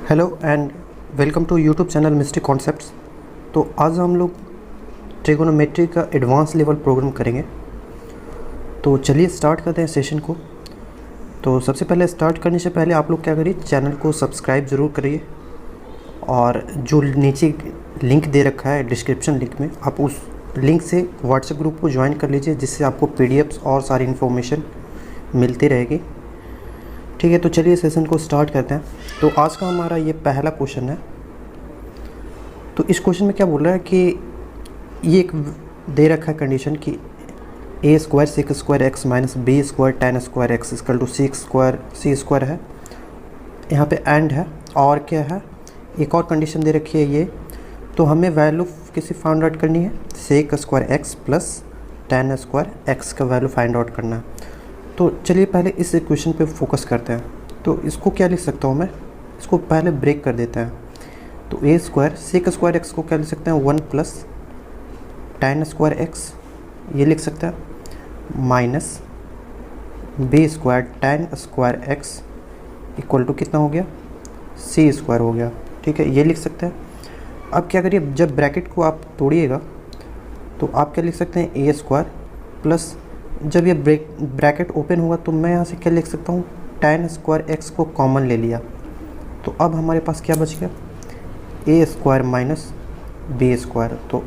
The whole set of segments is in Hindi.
Hello and welcome to YouTube channel mystery concepts. तो आज हम लोग ट्रिगोनोमेट्री का एडवांस लेवल प्रोग्राम करेंगे। तो चलिए स्टार्ट करते हैं सेशन को। तो सबसे पहले स्टार्ट करने से पहले आप लोग क्या करिए, चैनल को सब्सक्राइब ज़रूर करिए और जो नीचे लिंक दे रखा है डिस्क्रिप्शन लिंक में, आप उस लिंक से व्हाट्सएप ग्रुप को ज्वाइन कर लीजिए, जिससे आपको पीडीएफ्स और सारी इन्फॉर्मेशन मिलती रहेगी। ठीक है, तो चलिए सेशन को स्टार्ट करते हैं। तो आज का हमारा ये पहला क्वेश्चन है। तो इस क्वेश्चन में क्या बोल रहा है कि ये एक दे रखा है कंडीशन कि a square sec square x minus b square tan square x equal to six square c square है। यहाँ पे एंड है और क्या है, एक और कंडीशन दे रखी है ये। तो हमें वैल्यू किसी फाइंड आउट करनी है, sec square x plus tan square x का वैल्यू फाइंड आउट करना है। तो चलिए पहले इस इक्वेशन पे फोकस करते हैं। तो इसको क्या लिख सकता हूँ मैं, इसको पहले ब्रेक कर देते हैं। तो a square sec square x को क्या लिख सकते हैं, one plus tan square x ये लिख सकते हैं, minus b square tan square x equal to कितना हो गया, सी स्क्वायर हो गया। ठीक है, ये लिख सकते हैं। अब क्या करिए, जब ब्रैकेट को आप तोड़िएगा तो आप क्या लिख सकते हैं, ए स्क्वायर प्लस, जब ये ब्रैकेट ओपन होगा तो मैं यहाँ से क्या लिख सकता हूँ, टेन स्क्वायर एक्स को कॉमन ले लिया। तो अब हमारे पास क्या बच गया, ए स्क्वायर माइनस बी स्क्वायर। तो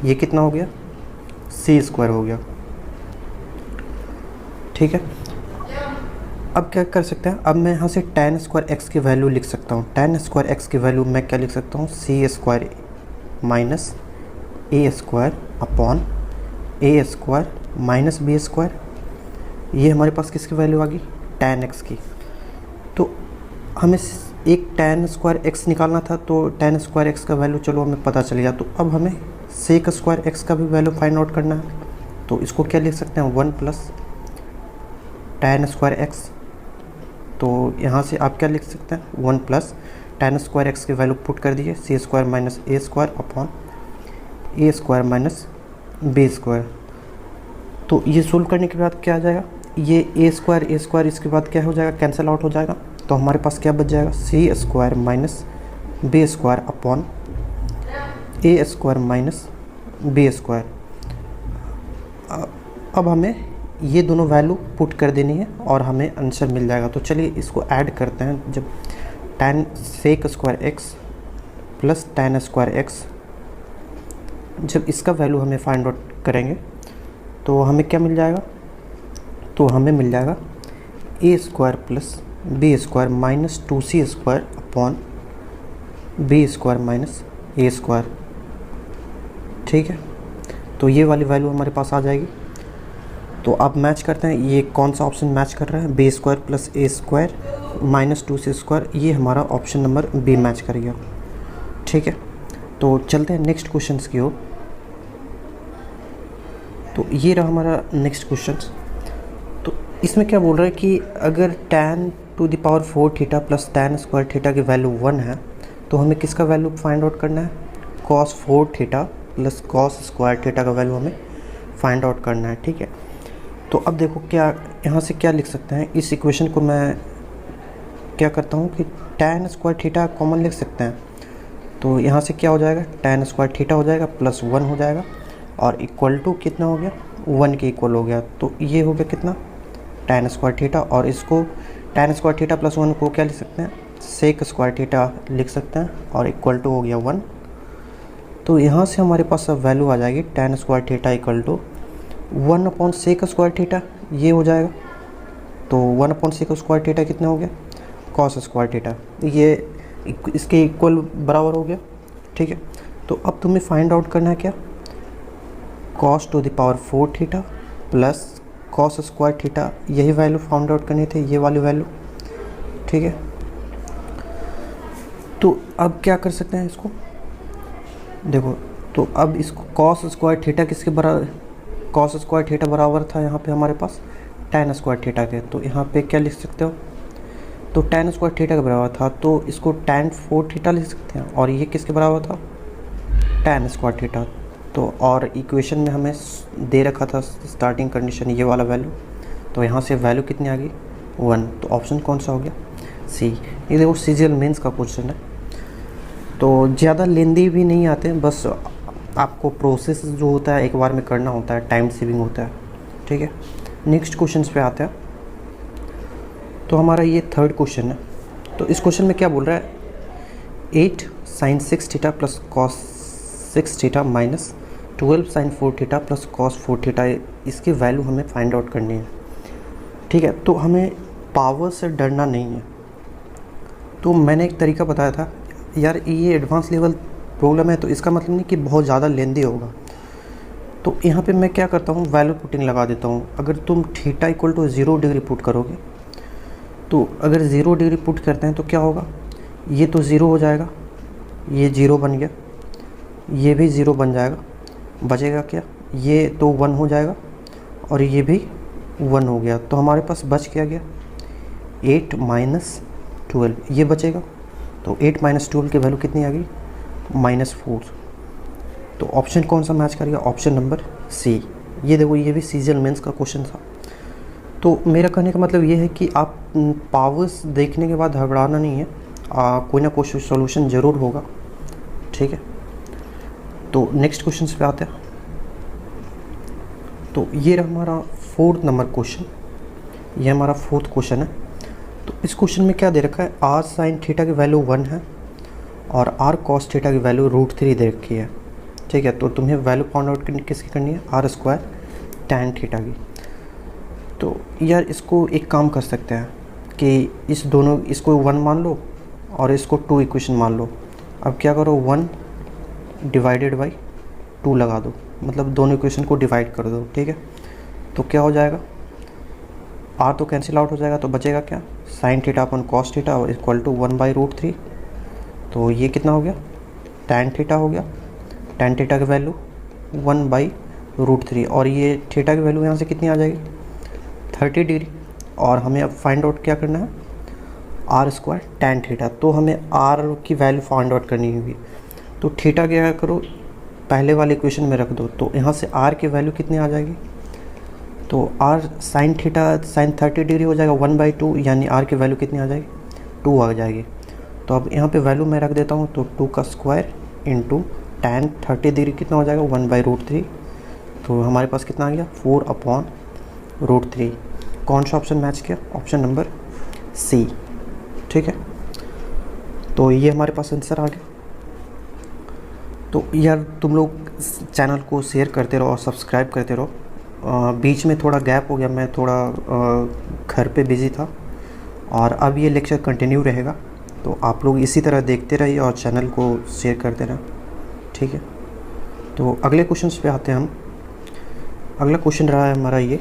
ये कितना हो गया, सी स्क्वायर हो गया। ठीक है, अब क्या कर सकते हैं, अब मैं यहाँ से टेन स्क्वायर एक्स की वैल्यू लिख सकता हूँ। टेन स्क्वायर एक्स की वैल्यू मैं क्या लिख सकता हूँ, सी square minus a square upon a square minus b square. ये हमारे पास किसकी वैल्यू आ गई, टेन एक्स की। तो हमें एक टेन स्क्वायर एक्स निकालना था, तो टेन स्क्वायर एक्स का वैल्यू चलो हमें पता चल गया। तो अब हमें सेक स्क्वायर एक्स का भी वैल्यू फाइंड आउट करना है। तो इसको क्या लिख सकते हैं, one plus tan square x. तो यहाँ से आप क्या लिख सकते हैं, one plus tan square x की वैल्यू पुट कर दीजिए, सी square minus a square upon a square minus b square. तो ये सोल्व करने के बाद क्या आ जाएगा, ये ए स्क्वायर इसके बाद क्या हो जाएगा, कैंसिल आउट हो जाएगा। तो हमारे पास क्या बच जाएगा, c square minus b square upon a square minus b square. अब हमें ये दोनों वैल्यू पुट कर देनी है और हमें आंसर मिल जाएगा। तो चलिए इसको ऐड करते हैं। जब tan sec square x plus tan square x, जब इसका वैल्यू हमें फाइंड आउट करेंगे तो हमें क्या मिल जाएगा, तो हमें मिल जाएगा a square plus b square minus two c square upon b square minus a square. ठीक है, तो ये वाली वैल्यू हमारे पास आ जाएगी। तो अब मैच करते हैं, ये कौन सा ऑप्शन मैच कर रहा है, बी स्क्वायर प्लस ए square minus two c square, ये हमारा ऑप्शन नंबर बी मैच कर गया। ठीक है, तो चलते हैं नेक्स्ट क्वेश्चन की ओर। तो ये रहा हमारा नेक्स्ट क्वेश्चन। तो इसमें क्या बोल रहा है कि अगर tan to the power 4 theta plus tan square theta की वैल्यू 1 है, तो हमें किसका वैल्यू फाइंड आउट करना है, cos 4 theta plus cos square theta का वैल्यू हमें फाइंड आउट करना है। ठीक है, तो अब देखो क्या यहाँ से क्या लिख सकते हैं, इस इक्वेशन को मैं क्या करता हूँ कि tan स्क्वायर थीटा कॉमन लिख सकते हैं। तो यहाँ से क्या हो जाएगा, tan स्क्वायर थीटा हो जाएगा प्लस 1 हो जाएगा और इक्वल टू कितना हो गया, 1 के इक्वल हो गया। तो ये हो गया कितना, tan स्क्वायर थीटा, और इसको tan स्क्वायर थीटा प्लस 1 को क्या लिख सकते हैं, सेक स्क्वायर थीटा लिख सकते हैं और इक्वल टू हो गया 1। तो यहाँ से हमारे पास अब वैल्यू आ जाएगी tan square theta equal to 1 upon sec square theta, ये हो जाएगा। तो 1 अपॉन सेक स्क्वायर थीटा कितना हो गया, कॉस स्क्वायर थीटा, ये इसके इक्वल बराबर हो गया। ठीक है, तो अब तुम्हें फाइंड आउट करना है क्या, cos to the power 4 theta plus cos square theta, यही वैल्यू फाइंड आउट करनी थी, ये वाली वैल्यू। ठीक है, तो अब क्या कर सकते हैं इसको, देखो तो अब इसको cos स्क्वायर थीटा किसके बराबर, cos स्क्वायर थीटा बराबर था यहाँ पे हमारे पास tan स्क्वायर थीटा के। तो यहाँ पे क्या लिख सकते हो, तो tan स्क्वायर थीटा के बराबर था, तो इसको tan 4 थीटा लिख सकते हैं, और ये किसके बराबर था, tan स्क्वायर थीटा। तो और इक्वेशन में हमें दे रखा था स्टार्टिंग कंडीशन ये वाला वैल्यू, तो यहाँ से वैल्यू कितनी आ गई, 1। तो ऑप्शन कौन सा हो गया, सी। ये देखो सीजीएल मेंस का क्वेश्चन है, तो ज़्यादा लेंदी भी नहीं आते हैं, बस आपको प्रोसेस जो होता है एक बार में करना होता है, टाइम सेविंग होता है। ठीक है, नेक्स्ट क्वेश्चन पे आते हैं। तो हमारा ये थर्ड क्वेश्चन है। तो इस क्वेश्चन में क्या बोल रहा है, 8 sine 6 theta plus cos 6 theta minus 12 sine 4 theta plus cos 4 theta, इसकी वैल्यू हमें फाइंड आउट करनी है। ठीक है, तो हमें पावर से डरना नहीं है। तो मैंने एक तरीका बताया था यार, ये एडवांस लेवल प्रॉब्लम है तो इसका मतलब नहीं कि बहुत ज़्यादा लेंदी होगा। तो यहाँ पे मैं क्या करता हूँ, वैल्यू पुटिंग लगा देता हूँ। अगर तुम theta equal to 0 degree put करोगे, तो अगर 0 डिग्री पुट करते हैं तो क्या होगा, ये तो 0 हो जाएगा, ये 0 बन गया, ये भी 0 बन जाएगा, बचेगा क्या, ये तो 1 हो जाएगा और ये भी 1 हो गया। तो हमारे पास बच क्या गया, 8 माइनस 12, ये बचेगा। तो 8 माइनस 12 की वैल्यू कितनी आ गई, -4। तो ऑप्शन कौन सा मैच करेगा, ऑप्शन नंबर सी। ये देखो, ये भी सीजीएल मेंस का क्वेश्चन था। तो मेरा कहने का मतलब ये है कि आप पावर्स देखने के बाद घबराना नहीं है, कोई ना कोई सॉल्यूशन ज़रूर होगा। ठीक है, तो नेक्स्ट क्वेश्चन पे आते हैं। तो ये रहा हमारा 4th नंबर क्वेश्चन, ये हमारा 4th क्वेश्चन है। तो इस क्वेश्चन में क्या दे रखा है, आर साइन थीटा की वैल्यू 1 है और आर कॉस थीटा की वैल्यू √3 दे रखी है। ठीक है, तो तुम्हें वैल्यू फाइंड आउट किसकी करनी है, आर स्क्वायर टैन थीटा की। तो यार इसको एक काम कर सकते हैं कि इसको 1 मान लो और इसको 2 इक्वेशन मान लो। अब क्या करो, 1 डिवाइडेड बाई 2 लगा दो, मतलब दोनों इक्वेशन को डिवाइड कर दो। ठीक है, तो क्या हो जाएगा, आर तो कैंसिल आउट हो जाएगा, तो बचेगा क्या, sine theta upon cos theta equal to 1/√3। तो ये कितना हो गया, टैन थीटा हो गया, टैन थीटा की वैल्यू 1/√3 और ये थीटा की वैल्यू यहाँ से कितनी आ जाएगी, 30 डिग्री। और हमें अब फाइंड आउट क्या करना है, आर स्क्वायर टैन थीटा। तो हमें आर की वैल्यू फाइंड आउट करनी होगी। तो थीटा क्या करो, पहले वाले इक्वेशन में रख दो, तो यहाँ से आर की वैल्यू कितनी आ जाएगी, तो R sine theta sine 30 degree हो जाएगा 1/2, यानी आर की वैल्यू कितनी आ जाएगी, 2 आ जाएगी। तो अब यहाँ पे वैल्यू मैं रख देता हूँ, तो 2 का स्क्वायर इंटू टैन 30 डिग्री कितना हो जाएगा, 1/√3। तो हमारे पास कितना आ गया, 4/√3। कौन सा ऑप्शन मैच किया, ऑप्शन नंबर सी। ठीक है, तो ये हमारे पास आंसर आ गया। तो यार तुम लोग चैनल को शेयर करते रहो और सब्सक्राइब करते रहो। बीच में थोड़ा गैप हो गया, मैं थोड़ा घर पे बिज़ी था, और अब ये लेक्चर कंटिन्यू रहेगा। तो आप लोग इसी तरह देखते रहिए और चैनल को शेयर करते रहें। ठीक है, तो अगले क्वेश्चन पे आते हैं हम। अगला क्वेश्चन रहा है हमारा, ये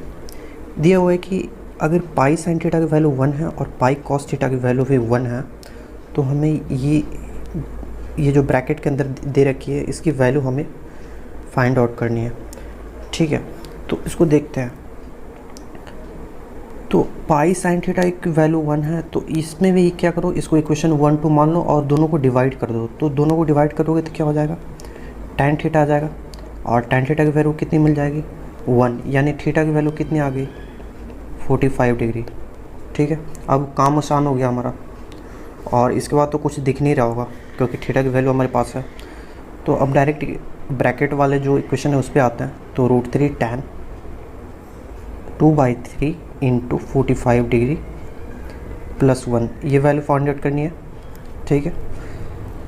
दिया हुआ है कि अगर पाई साइन थीटा की वैल्यू 1 है और पाई कॉस थीटा की वैल्यू भी 1 है, तो हमें ये जो ब्रैकेट के अंदर दे रखी है इसकी वैल्यू हमें फाइंड आउट करनी है। ठीक है, तो इसको देखते हैं। तो पाई साइन थीटा की वैल्यू 1 है, तो इसमें भी क्या करो, इसको इक्वेशन 1 2 मान लो और दोनों को डिवाइड कर दो। तो दोनों को डिवाइड करोगे तो क्या हो जाएगा, टैन थीटा आ जाएगा, और टैन थीटा की वैल्यू कितनी मिल जाएगी, 1, यानी थीटा की वैल्यू कितनी आ गई, 45 डिग्री। ठीक है, अब काम आसान हो गया हमारा, और इसके बाद तो कुछ दिख नहीं रहा होगा क्योंकि थीटा की वैल्यू हमारे पास है। तो अब डायरेक्ट ब्रैकेट वाले जो इक्वेशन है उस पर आते हैं। तो √3 टैन 2/3 इंटू 45 डिग्री प्लस 1, ये वैल्यू फाइंड आउट करनी है। ठीक है,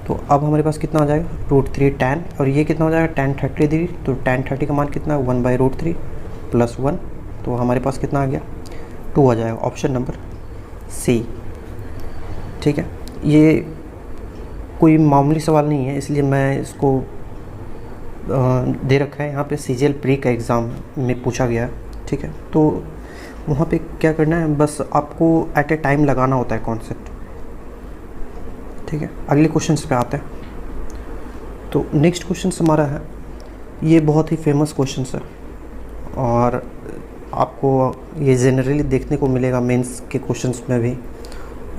तो अब हमारे पास कितना आ जाएगा, √3 टैन, और ये कितना हो जाएगा, टैन 30 डिग्री। तो टैन 30 का मान कितना है, 1/√3 प्लस 1, तो हमारे पास कितना आ गया, 2 आ जाएगा, ऑप्शन नंबर सी। ठीक है, ये कोई मामूली सवाल नहीं है, इसलिए मैं इसको दे रखा है यहाँ पे, सीजीएल प्री का एग्ज़ाम में पूछा गया है। ठीक है, तो वहाँ पे क्या करना है, बस आपको एट ए टाइम लगाना होता है कॉन्सेप्ट। ठीक है, अगले क्वेश्चन पे आते हैं। तो नेक्स्ट क्वेश्चन हमारा है, ये बहुत ही फेमस क्वेश्चन है और आपको ये जनरली देखने को मिलेगा मेंस के क्वेश्चंस में भी,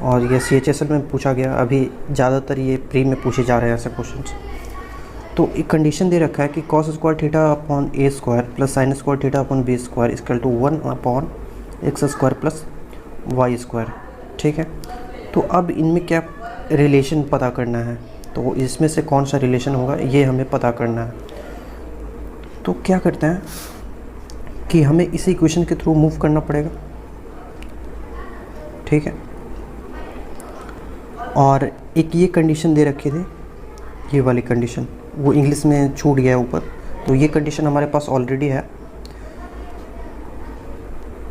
और ये CHSL में पूछा गया। अभी ज़्यादातर ये प्री में पूछे जा रहे हैं ऐसे क्वेश्चंस। तो एक कंडीशन दे रखा है कि cos square theta upon a square plus sine square theta upon b square equal to 1 upon x square plus y square. ठीक है, तो अब इनमें क्या रिलेशन पता करना है, तो इसमें से कौन सा रिलेशन होगा ये हमें पता करना है। तो क्या करते हैं कि हमें इस इक्वेशन के थ्रू मूव करना पड़ेगा, ठीक है। और एक ये कंडीशन दे रखी थी, ये वाली कंडीशन वो इंग्लिश में छूट गया ऊपर, तो ये कंडीशन हमारे पास ऑलरेडी है।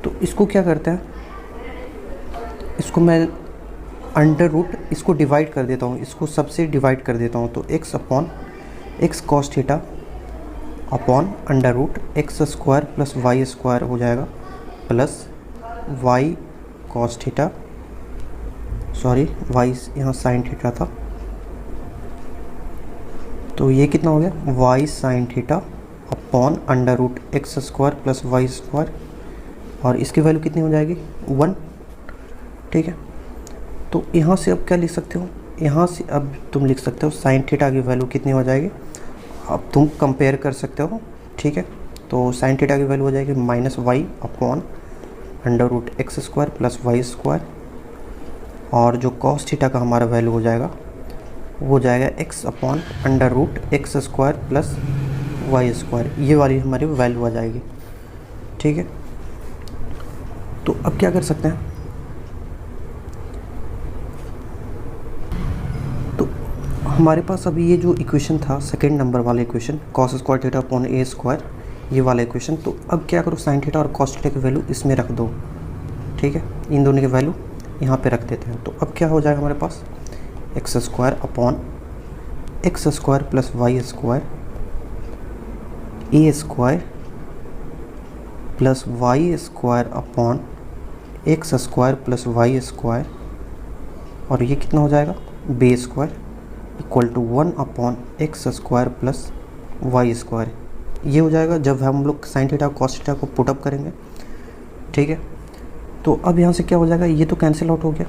तो इसको क्या करते हैं, इसको मैं अंडर रूट इसको डिवाइड कर देता हूँ, इसको सबसे डिवाइड कर देता हूँ। तो x upon x cos theta upon under root x square plus y square हो जाएगा, plus y cos theta, sorry y यहाँ साइन थीटा था, तो ये कितना हो गया y sine theta upon under root x square plus y square, और इसकी वैल्यू कितनी हो जाएगी 1, ठीक है। तो यहाँ से अब क्या लिख सकते हो, यहाँ से अब तुम लिख सकते हो साइन थीटा की वैल्यू कितनी हो जाएगी, अब तुम कंपेयर कर सकते हो, ठीक है। तो साइन थीटा की वैल्यू हो जाएगी minus y upon under root x square plus y square, और जो कॉस थीटा का हमारा वैल्यू हो जाएगा वो हो जाएगा x upon under root x square plus y square, ये वाली हमारी वैल्यू आ जाएगी, ठीक है। तो अब क्या कर सकते हैं, तो हमारे पास अभी ये जो इक्वेशन था सेकेंड नंबर वाला equation cos square theta upon a square, ये वाला इक्वेशन, तो अब क्या करो साइन थीटा और कॉस थीटा की वैल्यू इसमें रख दो, ठीक है। इन दोनों की वैल्यू यहाँ पे रख देते हैं। तो अब क्या हो जाएगा हमारे पास x square upon x square plus y square a square plus y square upon x square plus y square, और ये कितना हो जाएगा b square equal to 1 upon x square plus y square, ये हो जाएगा जब हम लोग साइन थीटा कॉस थीटा को पुटअप करेंगे, ठीक है। तो अब यहाँ से क्या हो जाएगा, ये तो कैंसिल आउट हो गया,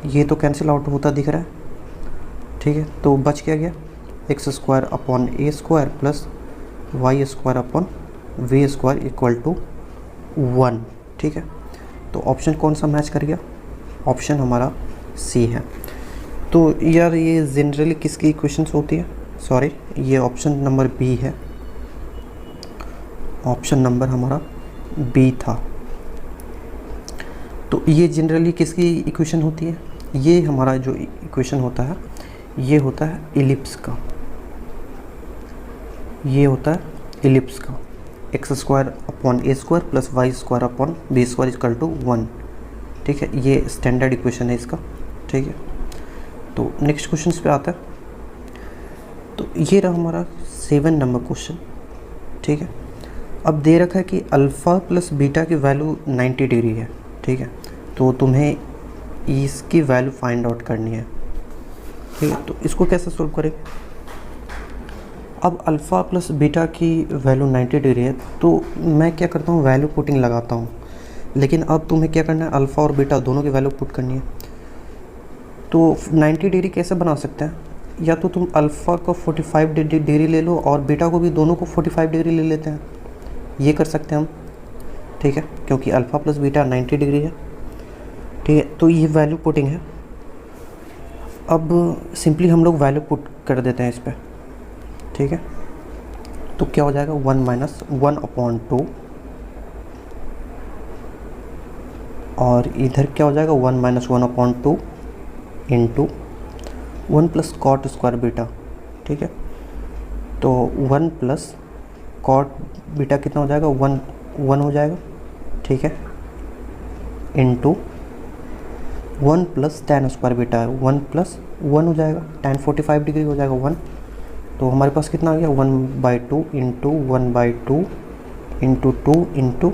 ये तो कैंसिल आउट होता दिख रहा है, ठीक है। तो बच क्या गया x square upon a square plus y square upon v square equal to 1, ठीक है। तो ऑप्शन कौन सा मैच कर गया, ऑप्शन हमारा सी है। तो यार ये जनरली किसकी इक्वेशंस होती है, सॉरी ये ऑप्शन नंबर बी है, ऑप्शन नंबर हमारा बी था। तो ये जनरली किसकी इक्वेशन होती है, ये हमारा जो इक्वेशन होता है ये होता है इलिप्स का, ये होता है इलिप्स का, x square upon a square plus y square upon b square equal to 1, ठीक है। ये स्टैंडर्ड इक्वेशन है इसका, ठीक है। तो नेक्स्ट क्वेश्चन पे आता है, तो ये रहा हमारा 7 नंबर क्वेश्चन, ठीक है। अब दे रखा है कि अल्फ़ा प्लस बीटा की वैल्यू 90 डिग्री है, ठीक है। तो तुम्हें इसकी वैल्यू फाइंड आउट करनी है, ठीक है। तो इसको कैसे सोल्व करेंगे, अब अल्फ़ा प्लस बीटा की वैल्यू 90 डिग्री है, तो मैं क्या करता हूँ वैल्यू पुटिंग लगाता हूँ, लेकिन अब तुम्हें क्या करना है अल्फ़ा और बीटा दोनों की वैल्यू पुट करनी है। तो 90 डिग्री कैसे बना सकते हैं, या तो तुम अल्फ़ा को 45 डिग्री ले लो और बीटा को भी दोनों को 45 डिग्री ले लेते हैं, ये कर सकते हैं हम, ठीक है, क्योंकि अल्फ़ा प्लस बीटा 90 डिग्री है, ठीक है। तो ये वैल्यू पुटिंग है। अब सिंपली हम लोग वैल्यू पुट कर देते हैं इस पर, ठीक है। तो क्या हो जाएगा 1 माइनस 1/2, और इधर क्या हो जाएगा 1 minus 1/2 into 1 plus cot square beta, ठीक है। तो 1 प्लस कॉट बीटा कितना हो जाएगा 1 हो जाएगा, ठीक है, into 1 plus tan square beta है 1 प्लस 1 हो जाएगा, tan 45 डिग्री हो जाएगा 1। तो हमारे पास कितना आ गया 1/2 इंटू 1/2 इंटू 2 इंटू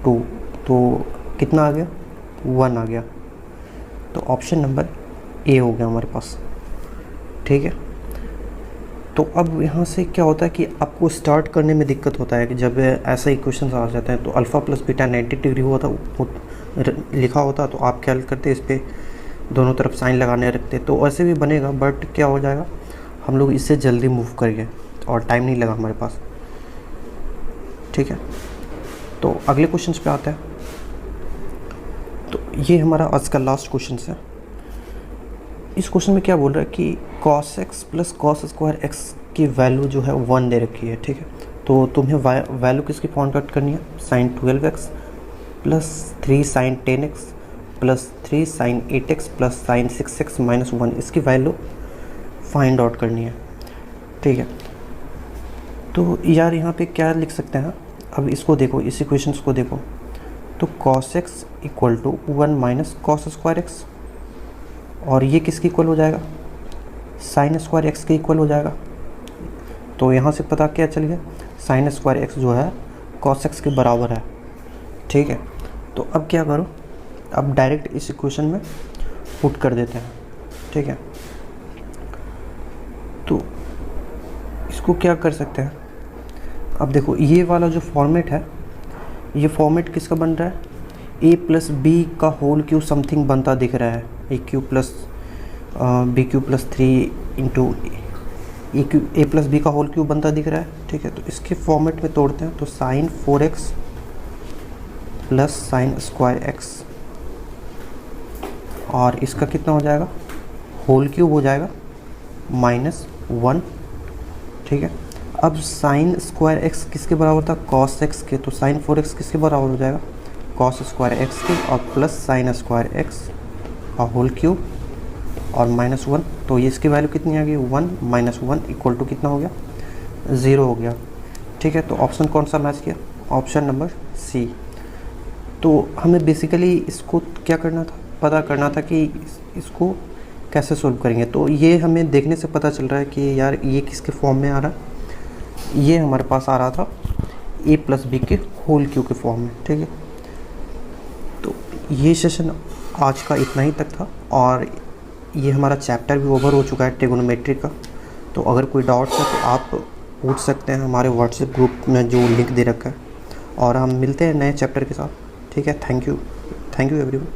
2, तो कितना आ गया 1 आ गया। तो ऑप्शन नंबर ए हो गया हमारे पास, ठीक है। तो अब यहाँ से क्या होता है कि आपको स्टार्ट करने में दिक्कत होता है कि जब ऐसा इक्वेशन आ जाते हैं, तो अल्फ़ा प्लस बीटा 90 डिग्री हुआ था लिखा होता, तो आप क्या करते इस पर दोनों तरफ साइन लगाने रखते, तो ऐसे भी बनेगा, बट क्या हो जाएगा हम लोग इससे जल्दी मूव कर गए और टाइम नहीं लगा हमारे पास, ठीक है। तो अगले क्वेश्चन पे आते हैं। तो ये हमारा आज का लास्ट क्वेश्चन है, इस क्वेश्चन में क्या बोल रहा है कि cos x plus cos square x की वैल्यू जो है 1 दे रखी है, ठीक है। तो तुम्हें वैल्यू किसकी फॉर्म कट करनी है, sine 12x plus 3 sine 10x plus 3 sine 8x plus sine 6x minus 1, इसकी वैल्यू फाइंड आउट करनी है, ठीक है। तो यार यहाँ पे क्या लिख सकते हैं, अब इसको देखो, इस इक्वेशंस को देखो, तो cos x equal to 1 minus cos square x, और ये किसकी इक्वल हो जाएगा, साइन स्क्वायर एक्स के इक्वल हो जाएगा। तो यहाँ से पता क्या चल गया, साइन स्क्वायर एक्स जो है कॉस एक्स के बराबर है, ठीक है। तो अब क्या करो, अब डायरेक्ट इस इक्वेशन में पुट कर देते हैं, ठीक है। तो इसको क्या कर सकते हैं, अब देखो ये वाला जो फॉर्मेट है, ये फॉर्मेट किसका बन रहा है, ए प्लस बी का होल क्यू समथिंग बनता दिख रहा है, a cube plus b cube plus 3 into a plus b का होल क्यू बनता दिख रहा है, ठीक है। तो इसके फॉर्मेट में तोड़ते हैं, तो sine 4x plus sine square x, और इसका कितना हो जाएगा, होल क्यूब हो जाएगा माइनस 1, ठीक है। अब साइन स्क्वायर एक्स किसके बराबर था, कॉस एक्स के, तो साइन 4x किसके बराबर हो जाएगा, कॉस स्क्वायर एक्स के, और प्लस साइन स्क्वायर एक्स का होल क्यूब और माइनस 1। तो ये इसकी वैल्यू कितनी आ गई, 1 माइनस 1 इक्वल टू कितना हो गया, 0 हो गया, ठीक है। तो ऑप्शन कौन सा मैच किया, ऑप्शन नंबर सी। तो हमें बेसिकली इसको क्या करना था, पता करना था कि इसको कैसे सोल्व करेंगे। तो ये हमें देखने से पता चल रहा है कि यार ये किसके फॉर्म में आ रहा है, ये हमारे पास आ रहा था ए प्लस बी के होल क्यू के फॉर्म में, ठीक है। तो ये सेशन आज का इतना ही तक था, और ये हमारा चैप्टर भी ओवर हो चुका है ट्रिगोनोमेट्री का। तो अगर कोई डाउट्स है तो आप पूछ सकते हैं हमारे व्हाट्सएप ग्रुप में जो लिंक दे रखा है, और हम मिलते हैं नए चैप्टर के साथ, ठीक है। Thank you everyone.